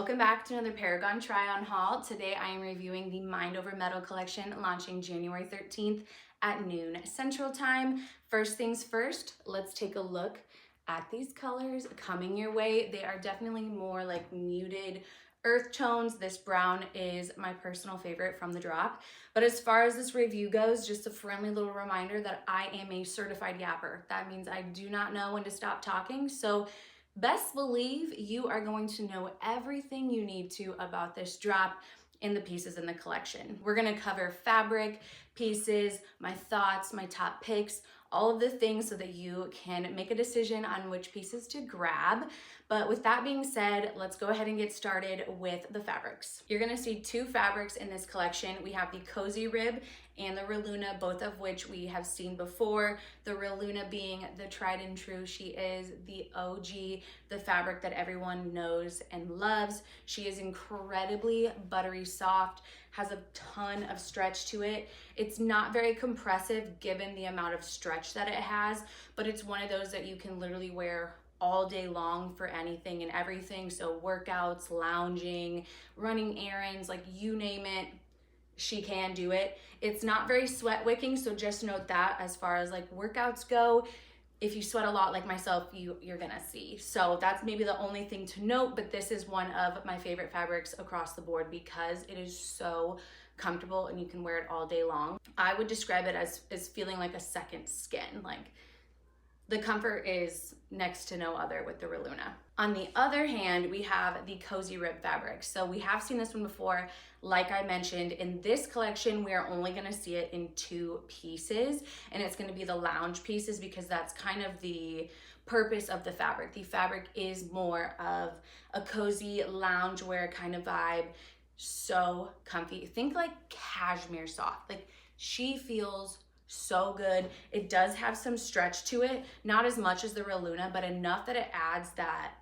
Welcome back to another Paragon try-on haul. Today I am reviewing the Mind Over Metal collection launching January 13th at noon Central Time. First things first, let's take a look at these colors coming your way. They are definitely more like muted earth tones. This brown is my personal favorite from the drop. But as far as this review goes, just a friendly little reminder that I am a certified yapper. That means I do not know when to stop talking. So best believe you are going to know everything you need to about this drop in the pieces in the collection. We're gonna cover fabric, pieces, my thoughts, my top picks, all of the things so that you can make a decision on which pieces to grab. But with that being said, let's go ahead and get started with the fabrics. You're gonna see two fabrics in this collection. We have the Cozy Rib and the Reluna, both of which we have seen before. The Reluna being the tried and true. She is the OG, the fabric that everyone knows and loves. She is incredibly buttery soft, has a ton of stretch to it. It's not very compressive given the amount of stretch that it has, but it's one of those that you can literally wear all day long for anything and everything. So workouts, lounging, running errands, like you name it, she can do it. It's not very sweat wicking, so just note that as far as like workouts go. If you sweat a lot like myself, you're gonna see. So that's maybe the only thing to note, but this is one of my favorite fabrics across the board because it is so comfortable and you can wear it all day long. I would describe it as feeling like a second skin. Like the comfort is next to no other with the Reluna. On the other hand, we have the Cozy Rib fabric. So we have seen this one before. Like I mentioned, in this collection, we are only gonna see it in two pieces, and it's gonna be the lounge pieces because that's kind of the purpose of the fabric. The fabric is more of a cozy loungewear kind of vibe. So comfy. Think like cashmere soft. Like she feels so good. It does have some stretch to it, not as much as the Reluna, but enough that it adds that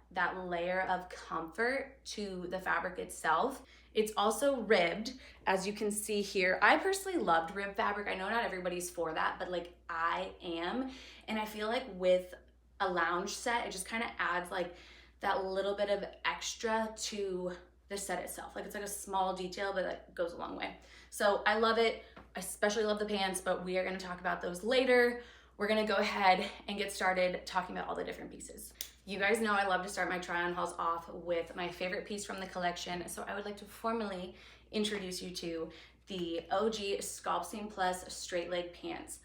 layer of comfort to the fabric itself. It's also ribbed, as you can see here. I personally loved rib fabric. I know not everybody's for that, but like I am. And I feel like with a lounge set, it just kind of adds like that little bit of extra to the set itself. Like it's like a small detail, but that goes a long way. So I love it. I especially love the pants, but we are gonna talk about those later. We're gonna go ahead and get started talking about all the different pieces. You guys know I love to start my try-on hauls off with my favorite piece from the collection, so I would like to formally introduce you to the OG Sculptseam Plus straight leg pants.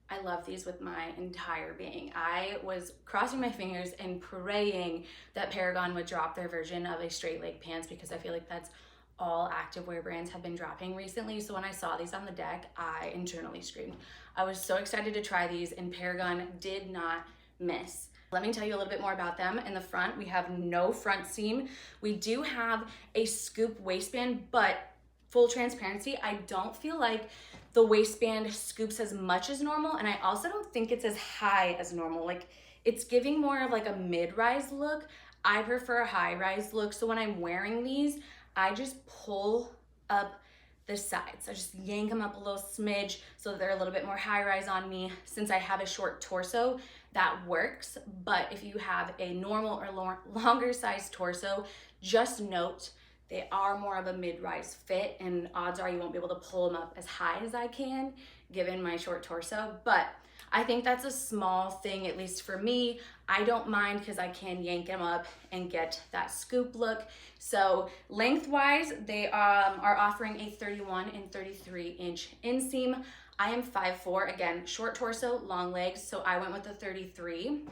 I love these with my entire being. I was crossing my fingers and praying that Paragon would drop their version of a straight leg pants because I feel like that's all activewear brands have been dropping recently. So when I saw these on the deck, I internally screamed. I was so excited to try these, and Paragon did not miss. Let me tell you a little bit more about them. In the front, we have no front seam. We do have a scoop waistband, but full transparency, I don't feel like the waistband scoops as much as normal, and I also don't think it's as high as normal. Like it's giving more of like a mid-rise look. I prefer a high-rise look, so when I'm wearing these, I just pull up the sides. I just yank them up a little smidge so that they're a little bit more high-rise on me. Since I have a short torso, that works. But if you have a normal or longer size torso, just note they are more of a mid-rise fit, and odds are you won't be able to pull them up as high as I can given my short torso. But I think that's a small thing, at least for me. I don't mind because I can yank them up and get that scoop look. So lengthwise, they are offering a 31 and 33 inch inseam. I am 5'4", again, short torso, long legs, so I went with a 33.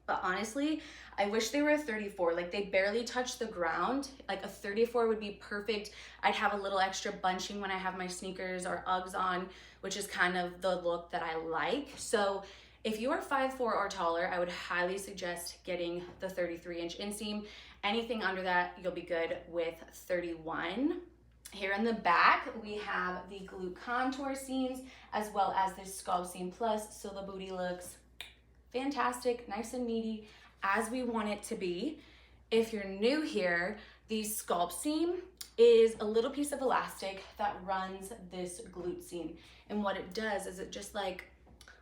But honestly, I wish they were a 34. Like they barely touch the ground. Like a 34 would be perfect. I'd have a little extra bunching when I have my sneakers or Uggs on, which is kind of the look that I like. So if you are 5'4" or taller, I would highly suggest getting the 33 inch inseam. Anything under that, you'll be good with 31. Here in the back, we have the glute contour seams as well as this Sculptseam Plus, so the booty looks fantastic, nice and meaty, as we want it to be. If you're new here, the Sculptseam is a little piece of elastic that runs this glute seam. And what it does is it just like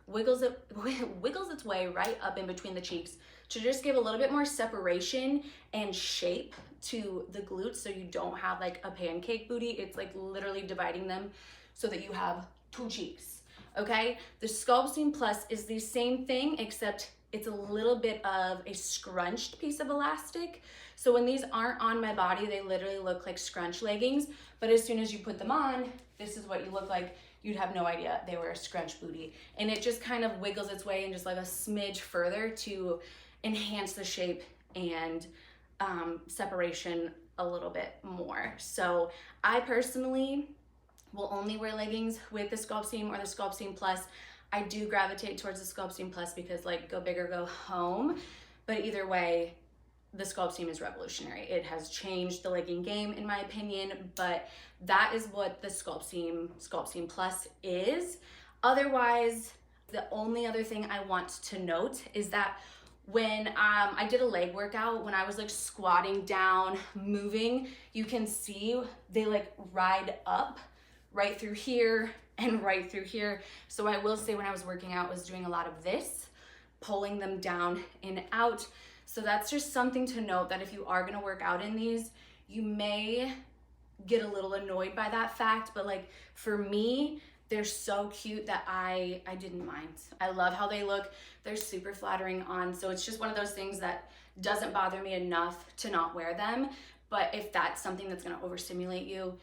wiggles its way right up in between the cheeks to just give a little bit more separation and shape to the glutes, so you don't have like a pancake booty. It's like literally dividing them so that you have two cheeks, okay? The Sculpt Seam Plus is the same thing, except it's a little bit of a scrunched piece of elastic. So when these aren't on my body, they literally look like scrunch leggings, but as soon as you put them on, this is what you look like. You'd have no idea they were a scrunch booty. And it just kind of wiggles its way in just like a smidge further to enhance the shape and separation a little bit more. So I personally will only wear leggings with the Sculpt Seam or the Sculpt Seam Plus. I do gravitate towards the Sculpt Seam Plus because like go big or go home, but either way, the Sculpt Seam is revolutionary. It has changed the legging game in my opinion, but that is what the Sculpt Seam Plus is. Otherwise, the only other thing I want to note is that when I did a leg workout, when I was like squatting down, moving, you can see they like ride up right through here and right through here. So I will say when I was working out, I was doing a lot of this, pulling them down and out. So that's just something to note, that if you are gonna work out in these, you may get a little annoyed by that fact, but like for me, they're so cute that I didn't mind. I love how they look. They're super flattering on. So it's just one of those things that doesn't bother me enough to not wear them. But if that's something that's gonna overstimulate you,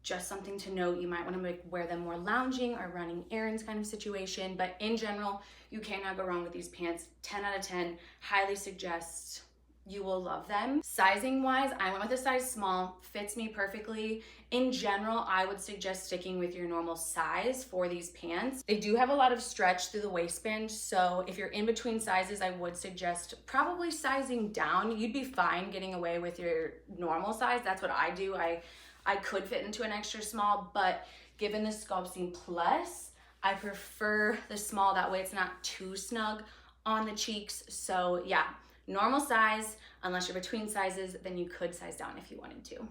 just something to note, you might wanna wear them more lounging or running errands kind of situation. But in general, you cannot go wrong with these pants. 10 out of 10, highly suggest. You will love them. Sizing wise, I went with a size small, fits me perfectly. In general, I would suggest sticking with your normal size for these pants. They do have a lot of stretch through the waistband, so if you're in between sizes, I would suggest probably sizing down. You'd be fine getting away with your normal size. That's what I do. I could fit into an extra small, but given the Sculpt Seam Plus, I prefer the small. That way it's not too snug on the cheeks. So yeah, normal size. Unless you're between sizes, then you could size down if you wanted to.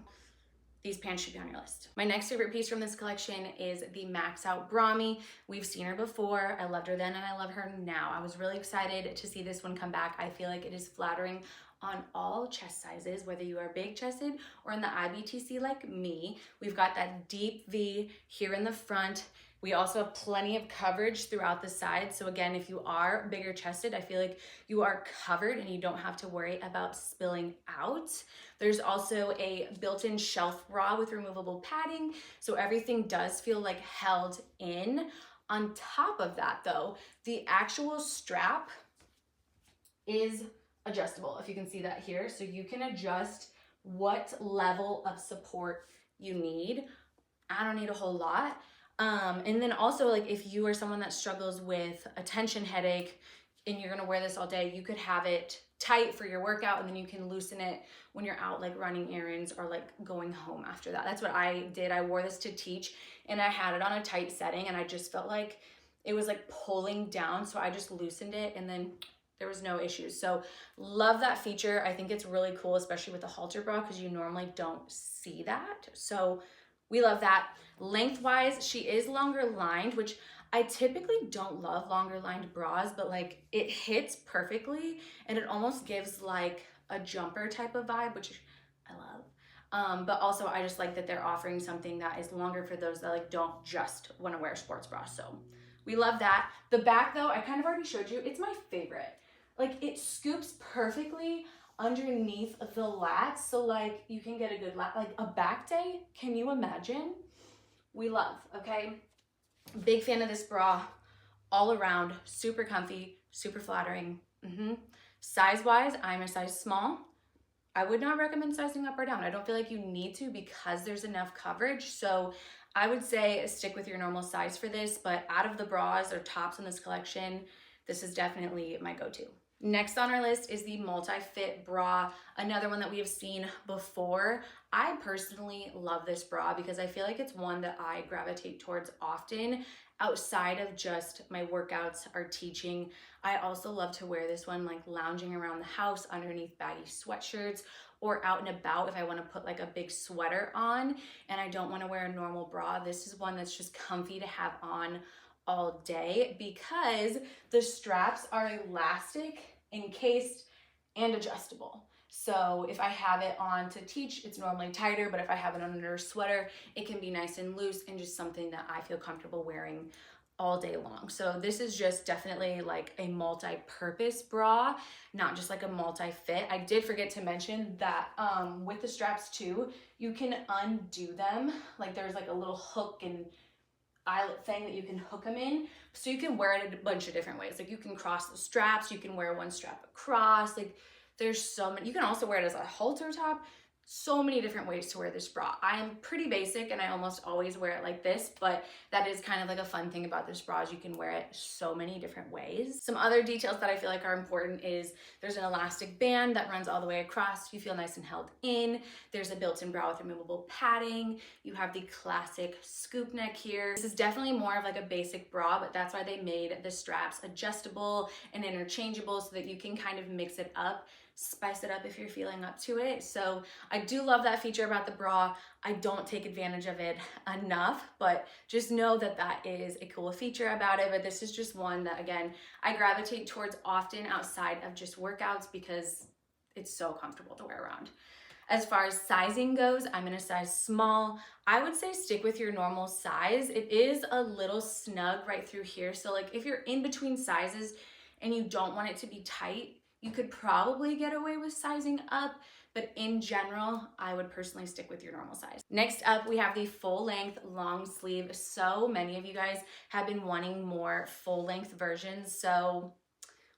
These pants should be on your list. My next favorite piece from this collection is the Max Out Brami. We've seen her before. I loved her then and I love her now. I was really excited to see this one come back. I feel like it is flattering on all chest sizes, whether you are big chested or in the IBTC like me. We've got that deep V here in the front. We also have plenty of coverage throughout the sides. So again, if you are bigger chested, I feel like you are covered and you don't have to worry about spilling out. There's also a built-in shelf bra with removable padding. So everything does feel like held in. On top of that though, the actual strap is adjustable, if you can see that here. So you can adjust what level of support you need. I don't need a whole lot. And then also, like, if you are someone that struggles with a tension headache and you're gonna wear this all day, you could have it tight for your workout and then you can loosen it when you're out like running errands or like going home after that. That's what I did. I wore this to teach and I had it on a tight setting and I just felt like it was like pulling down. So I just loosened it and then there was no issues. So love that feature. I think it's really cool, especially with the halter bra, because you normally don't see that. So we love that. Lengthwise, she is longer lined, which I typically don't love longer lined bras, but like it hits perfectly and it almost gives like a jumper type of vibe, which I love. But also I just like that they're offering something that is longer for those that like don't just want to wear a sports bra. So we love that. The back though, I kind of already showed you, it's my favorite. Like it scoops perfectly underneath the lats, so like you can get a good lat, like a back day. Can you imagine? We love, okay? Big fan of this bra all around, super comfy, super flattering. Size wise, I'm a size small. I would not recommend sizing up or down. I don't feel like you need to because there's enough coverage. So I would say stick with your normal size for this, but out of the bras or tops in this collection, this is definitely my go-to. Next on our list is the multi-fit bra, another one that we have seen before. I personally love this bra because I feel like it's one that I gravitate towards often outside of just my workouts or teaching. I also love to wear this one like lounging around the house underneath baggy sweatshirts or out and about if I want to put like a big sweater on and I don't want to wear a normal bra. This is one that's just comfy to have on all day because the straps are elastic, encased, and adjustable. So if I have it on to teach, it's normally tighter, but if I have it under a sweater, it can be nice and loose and just something that I feel comfortable wearing all day long. So this is just definitely like a multi-purpose bra, not just like a multi-fit. I did forget to mention that with the straps too, you can undo them. Like there's like a little hook and eyelet thing that you can hook them in. So you can wear it a bunch of different ways. Like you can cross the straps, you can wear one strap across, like there's so many. You can also wear it as a halter top. So many different ways to wear this bra. I am pretty basic and I almost always wear it like this, but that is kind of like a fun thing about this bra is you can wear it so many different ways. Some other details that I feel like are important is there's an elastic band that runs all the way across. You feel nice and held in. There's a built-in bra with removable padding. You have the classic scoop neck here. This is definitely more of like a basic bra, but that's why they made the straps adjustable and interchangeable so that you can kind of mix it up, spice it up if you're feeling up to it. So I do love that feature about the bra. I don't take advantage of it enough, but just know that that is a cool feature about it. But this is just one that, again, I gravitate towards often outside of just workouts because it's so comfortable to wear around. As far as sizing goes, I'm in a size small. I would say stick with your normal size. It is a little snug right through here. So like if you're in between sizes and you don't want it to be tight, you could probably get away with sizing up, but in general, I would personally stick with your normal size. Next up, we have the full length long sleeve. So many of you guys have been wanting more full length versions. So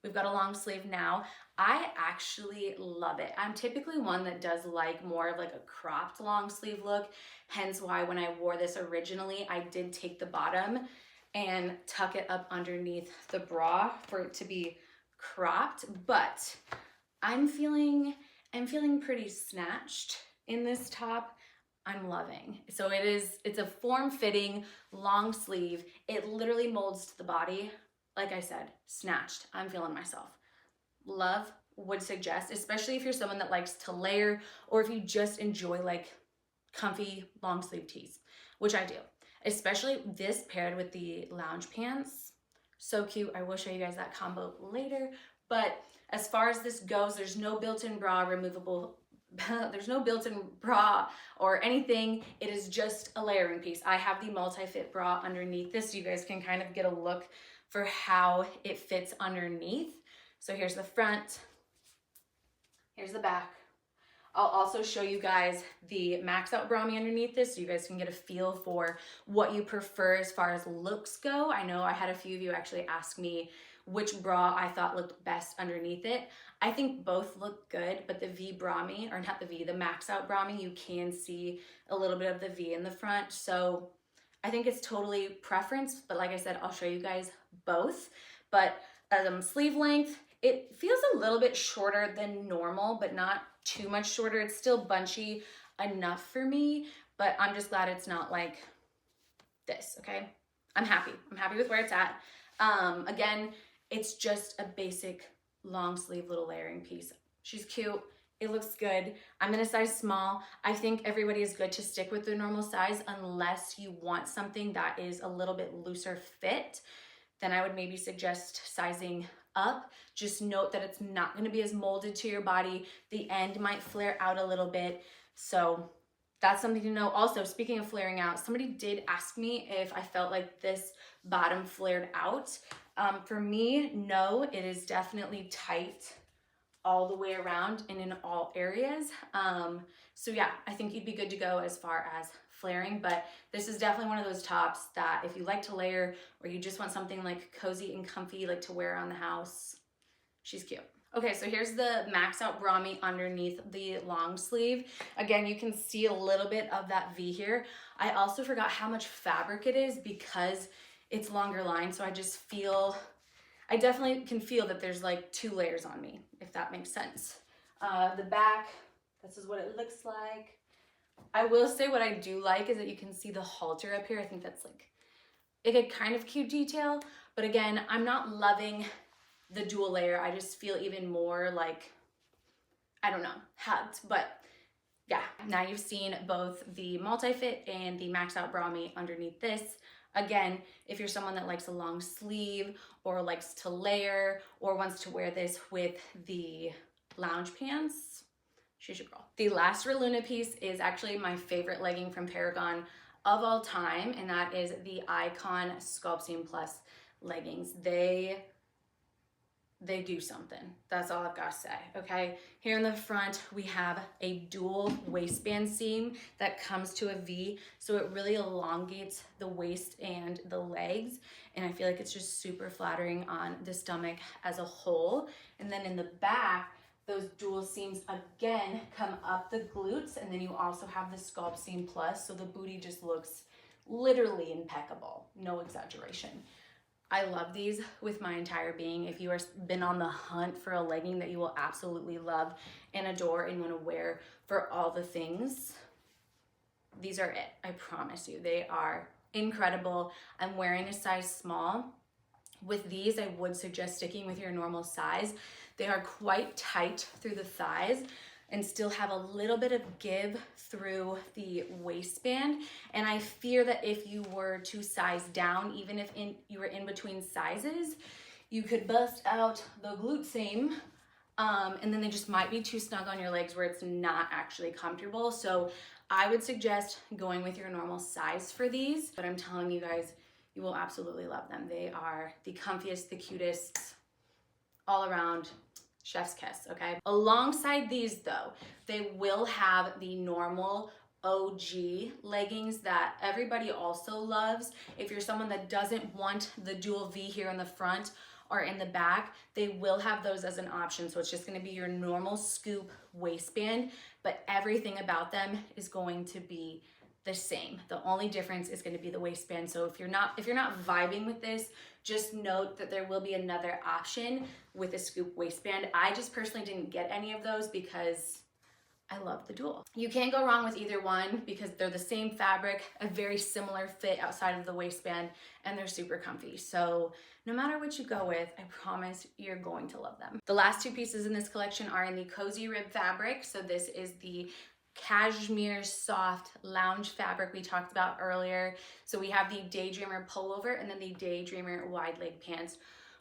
we've got a long sleeve now. I actually love it. I'm typically one that does like more of like a cropped long sleeve look. Hence why when I wore this originally, I did take the bottom and tuck it up underneath the bra for it to be cropped, but I'm feeling pretty snatched in this top. I'm loving. So it's a form-fitting long sleeve. It literally molds to the body. Like I said, snatched. I'm feeling myself. Love, would suggest, especially if you're someone that likes to layer or if you just enjoy like comfy long sleeve tees, which I do. Especially this paired with the lounge pants. So cute. I will show you guys that combo later. But as far as this goes, there's no built-in bra removable. There's no built-in bra or anything. It is just a layering piece. I have the multi-fit bra underneath this so you guys can kind of get a look for how it fits underneath. So here's the front. Here's the back. I'll also show you guys the max out brami underneath this so you guys can get a feel for what you prefer as far as looks go. I know I had a few of you actually ask me which bra I thought looked best underneath it. I think both look good, but the V brami, or not the V, the max out brami, you can see a little bit of the V in the front. So I think it's totally preference, but like I said, I'll show you guys both. But sleeve length, it feels a little bit shorter than normal, but not too much shorter. It's still bunchy enough for me, but I'm just glad it's not like this, okay? I'm happy with where it's at. Again, it's just a basic long sleeve little layering piece. She's cute. It looks good. I'm in a size small. I think everybody is good to stick with their normal size unless you want something that is a little bit looser fit. Then I would maybe suggest sizing up. Just note that it's not going to be as molded to your body. The end might flare out a little bit. So that's something to know. Also, speaking of flaring out, somebody did ask me if I felt like this bottom flared out. For me, no, it is definitely tight all the way around and in all areas. So yeah, I think you'd be good to go as far as flaring, but this is definitely one of those tops that if you like to layer or you just want something like cozy and comfy, like to wear around the house, she's cute. Okay, so here's the max out brami underneath the long sleeve. Again, you can see a little bit of that V here. I also forgot how much fabric it is because it's longer line, so I definitely can feel that there's like 2 layers on me, if that makes sense. The back, this is what it looks like. I will say what I do like is that you can see the halter up here. I think that's like a kind of cute detail, but again, I'm not loving the dual layer. I just feel even more like, I don't know, hugged, but yeah. Now you've seen both the multi-fit and the max out brami underneath this. Again, if you're someone that likes a long sleeve or likes to layer or wants to wear this with the lounge pants, she's your girl. The last Reluna piece is actually my favorite legging from Paragon of all time, and that is the Icon Sculptseam Plus leggings. They do something. That's all I've got to say, okay? Here in the front, we have a dual waistband seam that comes to a V, so it really elongates the waist and the legs, and I feel like it's just super flattering on the stomach as a whole. And then in the back, those dual seams again come up the glutes, and then you also have the Sculpt Seam Plus, so the booty just looks literally impeccable, no exaggeration. I love these with my entire being. If you have been on the hunt for a legging that you will absolutely love and adore and want to wear for all the things, these are it. I promise you, they are incredible. I'm wearing a size small. With these, I would suggest sticking with your normal size. They are quite tight through the thighs and still have a little bit of give through the waistband. And I fear that if you were to size down, even if you were in between sizes, you could bust out the glute seam, and then they just might be too snug on your legs where it's not actually comfortable. So I would suggest going with your normal size for these, but I'm telling you guys, you will absolutely love them. They are the comfiest, the cutest, all around. Chef's kiss, okay? Alongside these though, they will have the normal OG leggings that everybody also loves. If you're someone that doesn't want the dual V here in the front or in the back, they will have those as an option. So it's just gonna be your normal scoop waistband, but everything about them is going to be the same. The only difference is going to be the waistband. So if you're not vibing with this, just note that there will be another option with a scoop waistband. I just personally didn't get any of those because I love the dual. You can't go wrong with either one because they're the same fabric, a very similar fit outside of the waistband, and they're super comfy. So no matter what you go with, I promise you're going to love them. The last two pieces in this collection are in the cozy rib fabric. So this is the cashmere soft lounge fabric we talked about earlier. So we have the Daydreamer pullover and then the Daydreamer wide leg pants.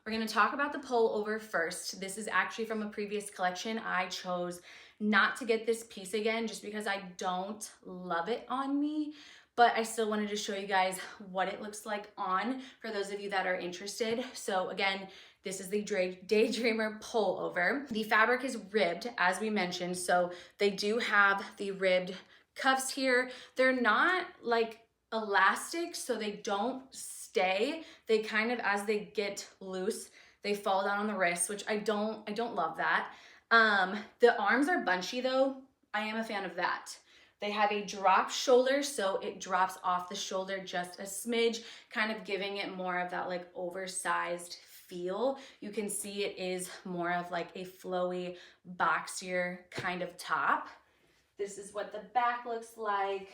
We're going to talk about the pullover first. This is actually from a previous collection. I chose not to get this piece again just because I don't love it on me, but I still wanted to show you guys what it looks like on for those of you that are interested. So again, this is the Daydreamer pullover. The fabric is ribbed, as we mentioned, so they do have the ribbed cuffs here. They're not like elastic, so they don't stay. They kind of, as they get loose, they fall down on the wrist, which I don't love that. The arms are bunchy though. I am a fan of that. They have a drop shoulder, so it drops off the shoulder just a smidge, kind of giving it more of that like oversized feel. You can see it is more of like a flowy, boxier kind of top. This is what the back looks like.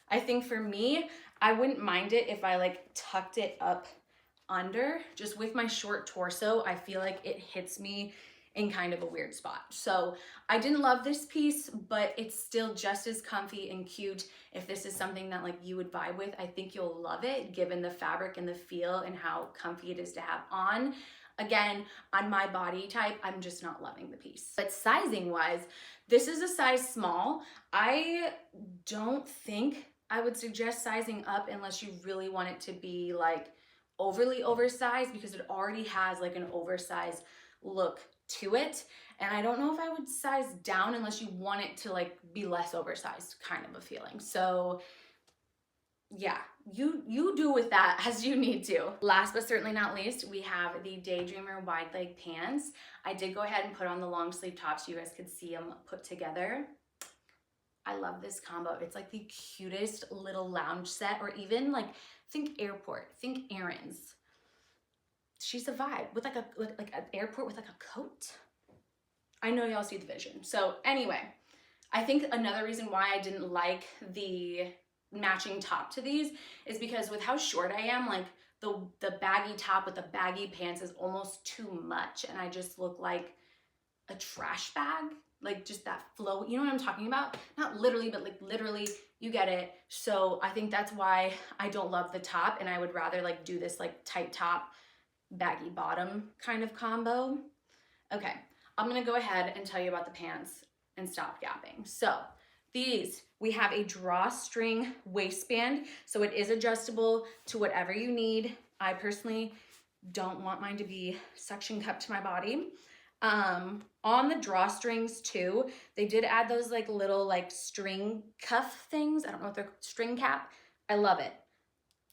I think for me, I wouldn't mind it if I like tucked it up under. Just with my short torso, I feel like it hits me in kind of a weird spot. So I didn't love this piece, but it's still just as comfy and cute. If this is something that like you would vibe with, I think you'll love it given the fabric and the feel and how comfy it is to have on. Again, on my body type, I'm just not loving the piece. But sizing wise, this is a size small. I don't think I would suggest sizing up unless you really want it to be like overly oversized, because it already has like an oversized look to it. And I don't know if I would size down unless you want it to like be less oversized kind of a feeling. So yeah, you do with that as you need to. Last but certainly not least, we have the Daydreamer wide leg pants. I did go ahead and put on the long sleeve top so you guys could see them put together. I love this combo. It's like the cutest little lounge set, or even like think airport, think errands. She's a vibe with like an airport with like a coat. I know y'all see the vision. So anyway, I think another reason why I didn't like the matching top to these is because with how short I am, like the baggy top with the baggy pants is almost too much, and I just look like a trash bag like just that flow. You know what I'm talking about? Not literally, but like literally, you get it. So I think that's why I don't love the top, and I would rather like do this like tight top, baggy bottom kind of combo. Okay, I'm gonna go ahead and tell you about the pants and stop gapping. So these, we have a drawstring waistband, so it is adjustable to whatever you need. I personally don't want mine to be suction cupped to my body. On the drawstrings too, they did add those like little like string cuff things. I don't know if they're string cap. I love it.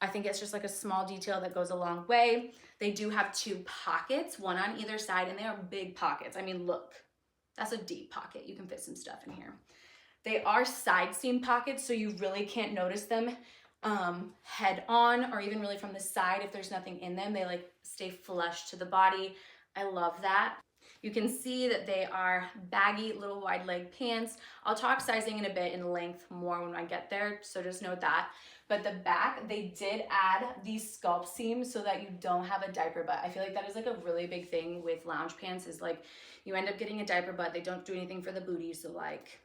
I think it's just like a small detail that goes a long way. They do have 2 pockets, one on either side, and they are big pockets. I mean, look, that's a deep pocket. You can fit some stuff in here. They are side seam pockets, so you really can't notice them head on or even really from the side if there's nothing in them. They like stay flush to the body. I love that. You can see that they are baggy, little wide leg pants. I'll talk sizing in a bit in length more when I get there, so just note that. But the back, they did add these sculpt seams so that you don't have a diaper butt. I feel like that is like a really big thing with lounge pants, is like you end up getting a diaper butt. They don't do anything for the booty. So like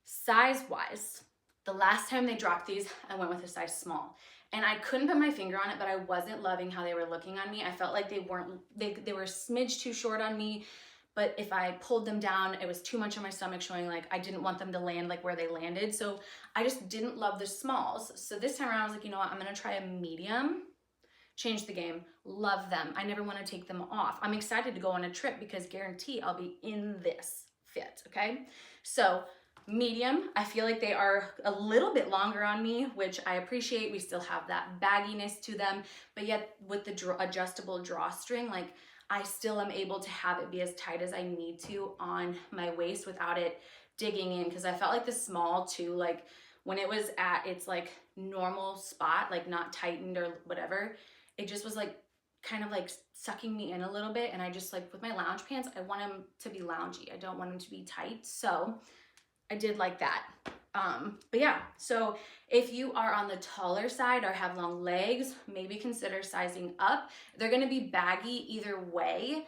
size wise, the last time they dropped these, I went with a size small. And I couldn't put my finger on it, but I wasn't loving how they were looking on me. I felt like they were a smidge too short on me, but if I pulled them down, it was too much on my stomach, showing like I didn't want them to land like where they landed. So I just didn't love the smalls. So this time around, I was like, you know what, I'm gonna try a medium. Change the game. Love them. I never wanna take them off. I'm excited to go on a trip because guarantee I'll be in this fit, okay? So medium, I feel like they are a little bit longer on me, which I appreciate. We still have that bagginess to them, but yet with the adjustable drawstring, like I still am able to have it be as tight as I need to on my waist without it digging in, because I felt like the small too, like when it was at its like normal spot, like not tightened or whatever, it just was like kind of like sucking me in a little bit. And I just like, with my lounge pants, I want them to be loungy. I don't want them to be tight. So I did like that. But yeah, so if you are on the taller side or have long legs, maybe consider sizing up. They're gonna be baggy either way.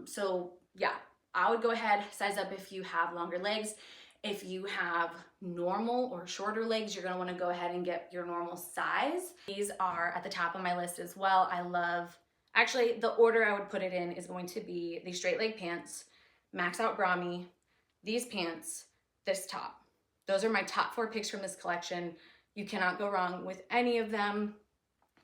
So yeah, I would go ahead, size up if you have longer legs. If you have normal or shorter legs, you're gonna wanna go ahead and get your normal size. These are at the top of my list as well. I love, actually the order I would put it in is going to be the straight leg pants, max out brami, these pants, this top. Those are my top 4 picks from this collection. You cannot go wrong with any of them.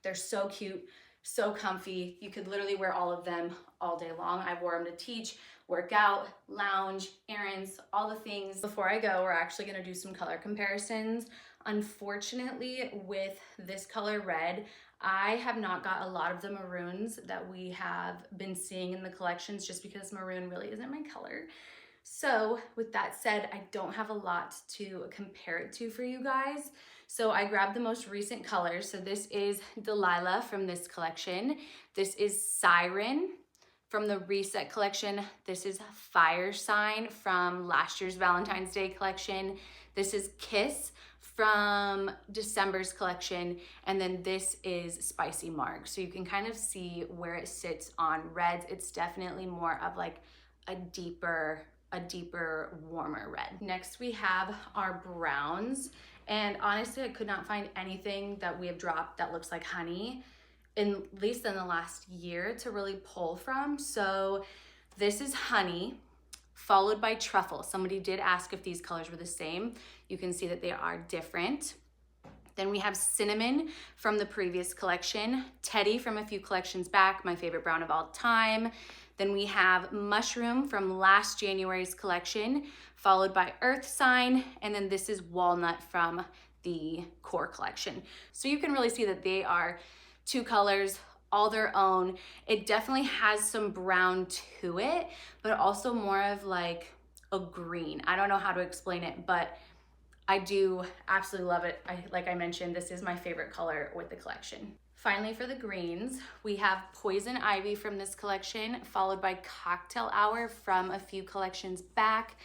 They're so cute, so comfy. You could literally wear all of them all day long. I wore them to teach, work out, lounge, errands, all the things. Before I go, we're actually gonna do some color comparisons. Unfortunately, with this color red, I have not got a lot of the maroons that we have been seeing in the collections, just because maroon really isn't my color. So with that said, I don't have a lot to compare it to for you guys. So I grabbed the most recent colors. So this is Delilah from this collection. This is Siren from the Reset collection. This is Fire Sign from last year's Valentine's Day collection. This is Kiss from December's collection. And then this is Spicy Marg. So you can kind of see where it sits on reds. It's definitely more of like a deeper, warmer red. Next we have our browns, and honestly I could not find anything that we have dropped that looks like honey, at least in the last year, to really pull from. So this is honey followed by truffle. Somebody did ask if these colors were the same. You can see that they are different. Then we have cinnamon from the previous collection, teddy from a few collections back, my favorite brown of all time. Then we have mushroom from last January's collection, followed by earth sign, and then this is walnut from the core collection. So you can really see that they are 2 colors, all their own. It definitely has some brown to it, but also more of like a green. I don't know how to explain it, but I do absolutely love it. Like I mentioned, this is my favorite color with the collection. Finally, for the greens, we have Poison Ivy from this collection, followed by Cocktail Hour from a few collections back.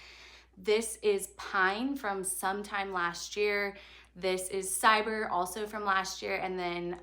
This is Pine from sometime last year. This is Cyber, also from last year. And then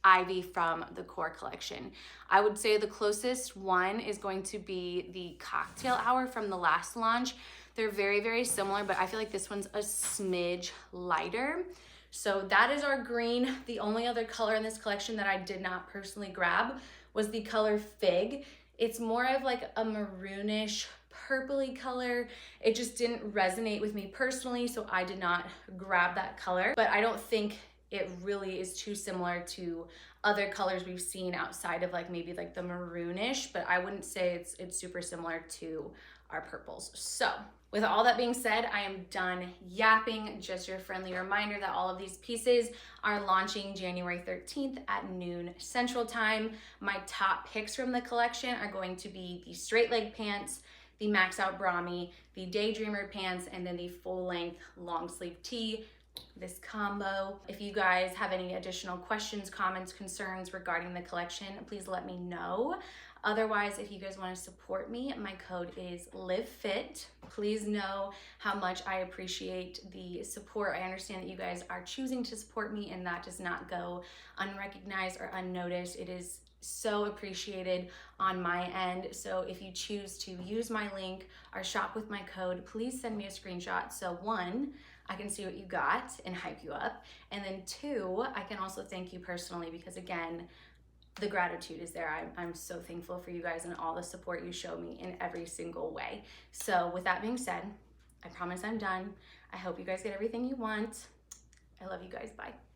Ivy from the core collection. I would say the closest one is going to be the Cocktail Hour from the last launch. They're very, very similar, but I feel like this one's a smidge lighter. So that is our green. The only other color in this collection that I did not personally grab was the color Fig. It's more of like a maroonish, purpley color. It just didn't resonate with me personally, so I did not grab that color. But I don't think it really is too similar to other colors we've seen outside of like maybe like the maroonish, but I wouldn't say it's super similar to our purples. So with all that being said, I am done yapping. Just your friendly reminder that all of these pieces are launching January 13th at noon Central Time. My top picks from the collection are going to be the straight leg pants, the Max Out Brami, the Daydreamer pants, and then the full length long sleeve tee. This combo. If you guys have any additional questions, comments, concerns regarding the collection, please let me know. Otherwise, if you guys want to support me, my code is LiveFit. Please know how much I appreciate the support. I understand that you guys are choosing to support me, and that does not go unrecognized or unnoticed. It is so appreciated on my end. So if you choose to use my link or shop with my code, please send me a screenshot. So one, I can see what you got and hype you up. And then two, I can also thank you personally because again, the gratitude is there. I'm so thankful for you guys and all the support you show me in every single way. So with that being said, I promise I'm done. I hope you guys get everything you want. I love you guys. Bye.